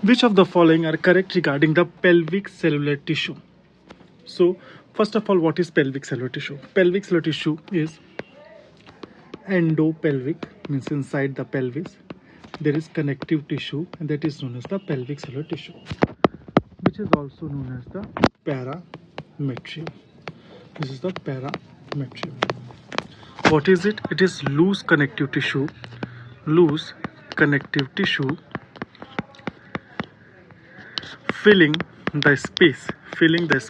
Which of the following are correct regarding the pelvic cellular tissue? So, first of all, what is pelvic cellular tissue? Pelvic cellular tissue is endopelvic, means inside the pelvis. There is connective tissue, and that is known as the pelvic cellular tissue, which is also known as the parametrium. This is the parametrium. What is it? It is loose connective tissue. Loose connective tissue filling the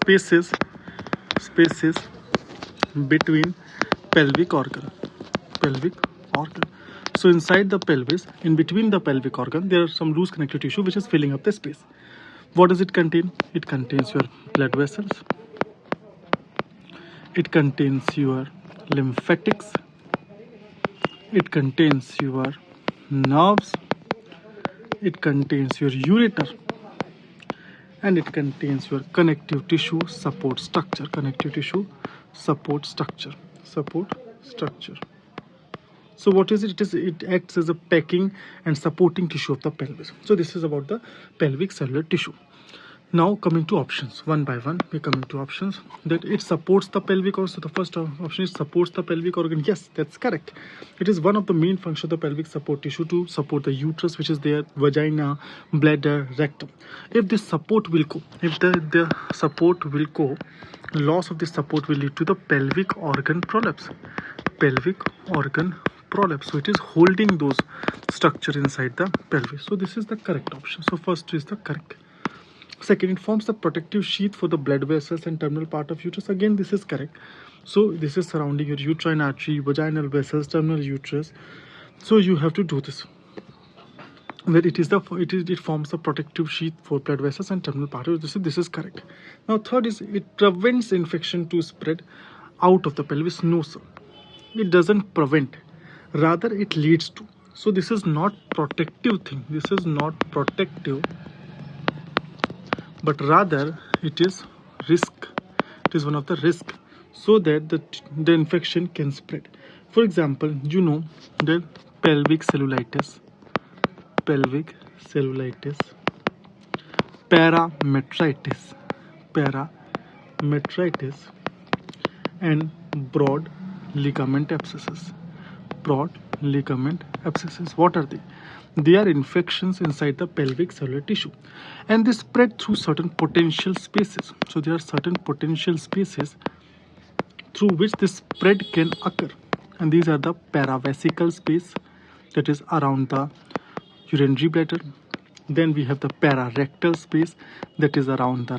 spaces between pelvic organ. So inside the pelvis, in between the pelvic organ, there are some loose connective tissue which is filling up the space. What does it contain? It contains your blood vessels, it contains your lymphatics, it contains your nerves, it contains your ureter, and it contains your connective tissue support structure. So what is it? It acts as a packing and supporting tissue of the pelvis. So this is about the pelvic cellular tissue. Now coming to options, one by one we come into options. That it supports the pelvic organ. So the first option is supports the pelvic organ. Yes, that's correct. It is one of the main functions of the pelvic support tissue to support the uterus, which is there, vagina, bladder, rectum. If this support will go, the support will go, loss of this support will lead to the pelvic organ prolapse. So it is holding those structure inside the pelvis. So this is the correct option. So first is the correct. Second, it forms the protective sheath for the blood vessels and terminal part of uterus. Again, this is correct. So this is surrounding your uterine artery, vaginal vessels, terminal uterus. So you have to do this. That it forms the protective sheath for blood vessels and terminal part of uterus. This is correct. Now third is it prevents infection to spread out of the pelvis. No, sir. It doesn't prevent. Rather, it leads to. So this is not protective thing. This is not protective, but rather it is risk. It is one of the risk, so that the infection can spread. For example, you know the pelvic cellulitis, parametritis, and broad ligament abscesses. What are they? They are infections inside the pelvic cellular tissue, and they spread through certain potential spaces. So there are certain potential spaces through which this spread can occur, and these are the paravesical space, that is around the urinary bladder. Then we have the pararectal space, that is around the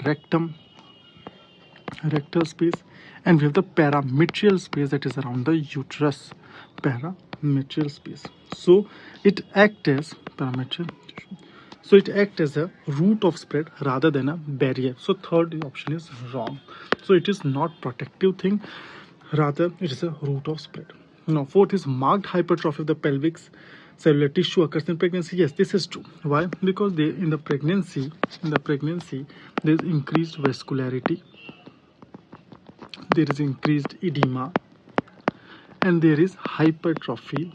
rectal space, and we have the parametrial space, that is around the uterus. Parametrial space. So it acts as a route of spread rather than a barrier. So third option is wrong. So it is not protective thing, rather it is a route of spread. Now fourth is marked hypertrophy of the pelvic cellular tissue occurs in pregnancy. Yes, this is true. Why? Because in the pregnancy there is increased vascularity, there is increased edema, and there is hypertrophy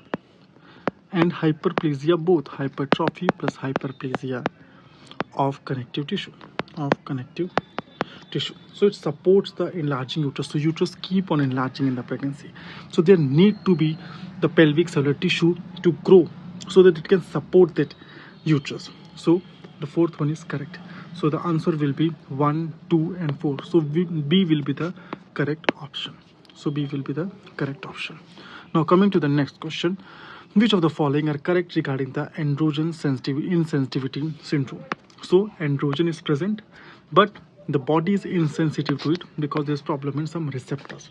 and hyperplasia, both hypertrophy plus hyperplasia of connective tissue. So it supports the enlarging uterus. So uterus keep on enlarging in the pregnancy. So there need to be the pelvic cellular tissue to grow so that it can support that uterus. So the fourth one is correct. So the answer will be 1, 2, and 4. So B will be the correct option. Now coming to the next question. Which of the following are correct regarding the androgen insensitivity syndrome? So androgen is present, but the body is insensitive to it because there's problem in some receptors.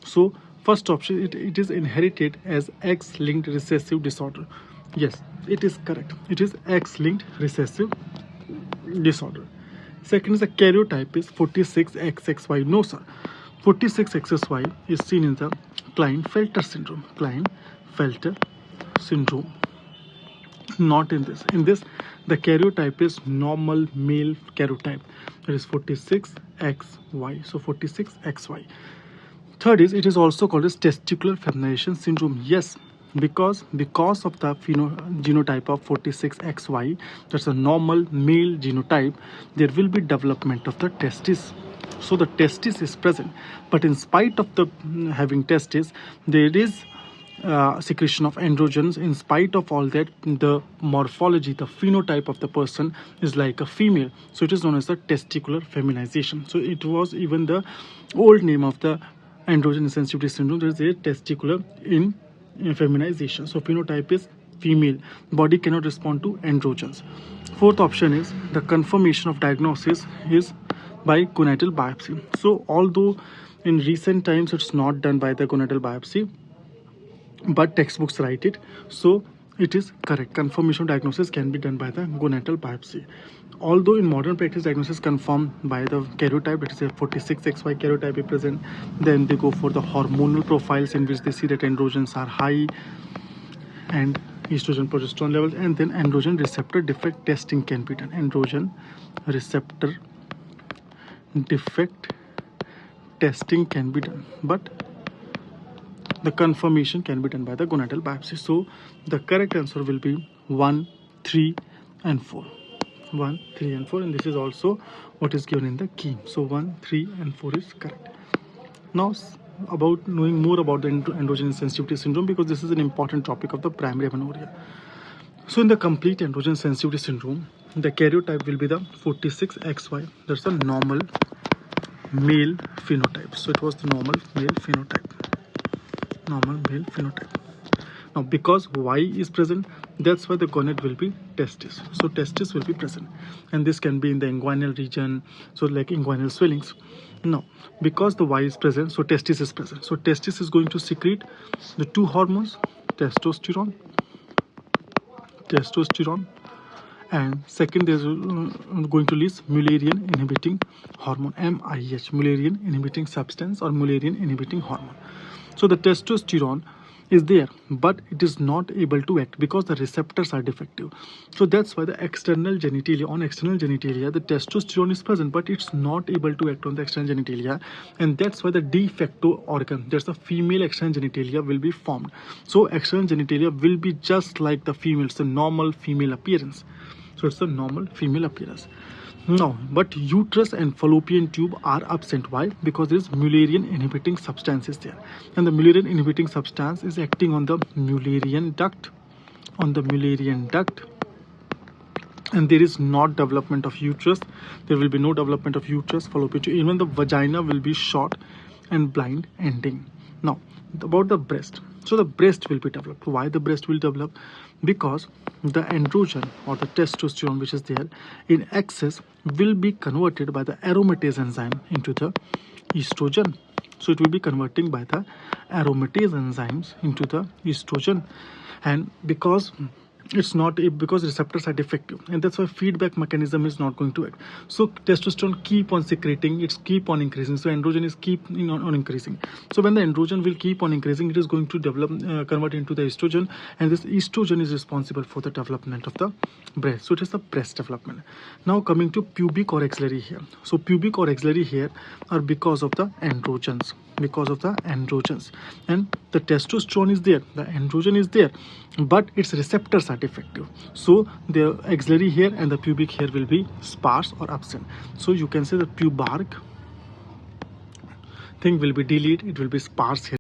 So first option, it is inherited as X-linked recessive disorder. Yes, it is correct. It is X-linked recessive disorder. Second is the karyotype is 46XXY. No, sir. 46XXY is seen in the Klinefelter syndrome. Not in this. In this, the karyotype is normal male karyotype. That is 46XY. So 46XY. Third is, it is also called as testicular feminization syndrome. Yes, because of the genotype of 46XY, that's a normal male genotype, there will be development of the testis. So the testis is present, but in spite of the having testis, there is secretion of androgens. In spite of all that, the morphology, the phenotype of the person is like a female, so it is known as the testicular feminization. So it was even the old name of the androgen insensitivity syndrome. There is a testicular feminization. So phenotype is female, body cannot respond to androgens. Fourth option is the confirmation of diagnosis is by gonadal biopsy. So although in recent times it's not done by the gonadal biopsy, but textbooks write it, so it is correct. Confirmation of diagnosis can be done by the gonadal biopsy. Although in modern practice diagnosis confirmed by the karyotype, that is a 46XY karyotype is present, then they go for the hormonal profiles in which they see that androgens are high and estrogen progesterone levels, and then androgen receptor defect testing can be done. Androgen receptor defect testing can be done, but the confirmation can be done by the gonadal biopsy. So the correct answer will be 1, 3 and 4. 1, 3 and 4, and this is also what is given in the key. So 1, 3 and 4 is correct. Now about knowing more about the androgen sensitivity syndrome, because this is an important topic of the primary amenorrhea. So in the complete androgen sensitivity syndrome, the karyotype will be the 46XY. That's the normal male phenotype. So it was the normal male phenotype. Normal male phenotype. Now because Y is present, that's why the gonad will be testis. So testis will be present, and this can be in the inguinal region, so like inguinal swellings. Now because the Y is present, so testis is present. So testis is going to secrete the two hormones, testosterone, and second there's going to release Mullerian inhibiting hormone, MIH, Mullerian inhibiting substance or Mullerian inhibiting hormone. So the testosterone is there, but it is not able to act because the receptors are defective. So that's why the external genitalia, the testosterone is present, but it's not able to act on the external genitalia, and that's why the de facto organ, that's the female external genitalia, will be formed. So external genitalia will be just like the female, it's a normal female appearance. So it's a normal female appearance. Now, but uterus and fallopian tube are absent. Why? Because there is Mullerian inhibiting substance there, and the Mullerian inhibiting substance is acting on the Mullerian duct, and there is not development of uterus. There will be no development of uterus, fallopian tube. Even the vagina will be short and blind ending. Now, about the breast. So the breast will be developed. Why the breast will develop? Because the androgen or the testosterone which is there in excess will be converted by the aromatase enzyme into the estrogen. So it will be converting by the aromatase enzymes into the estrogen, and because it's not because receptors are defective, and that's why feedback mechanism is not going to act. So testosterone keep on secreting, it's keep on increasing, so androgen is keep on increasing. So when the androgen will keep on increasing, it is going to develop convert into the estrogen, and this estrogen is responsible for the development of the breast. So it is the breast development. Now coming to pubic or axillary hair. So pubic or axillary hair are because of the androgens, and the testosterone is there, the androgen is there, but its receptors are defective. So the axillary hair and the pubic hair will be sparse or absent. So you can say the pubic thing will be delayed, it will be sparse hair.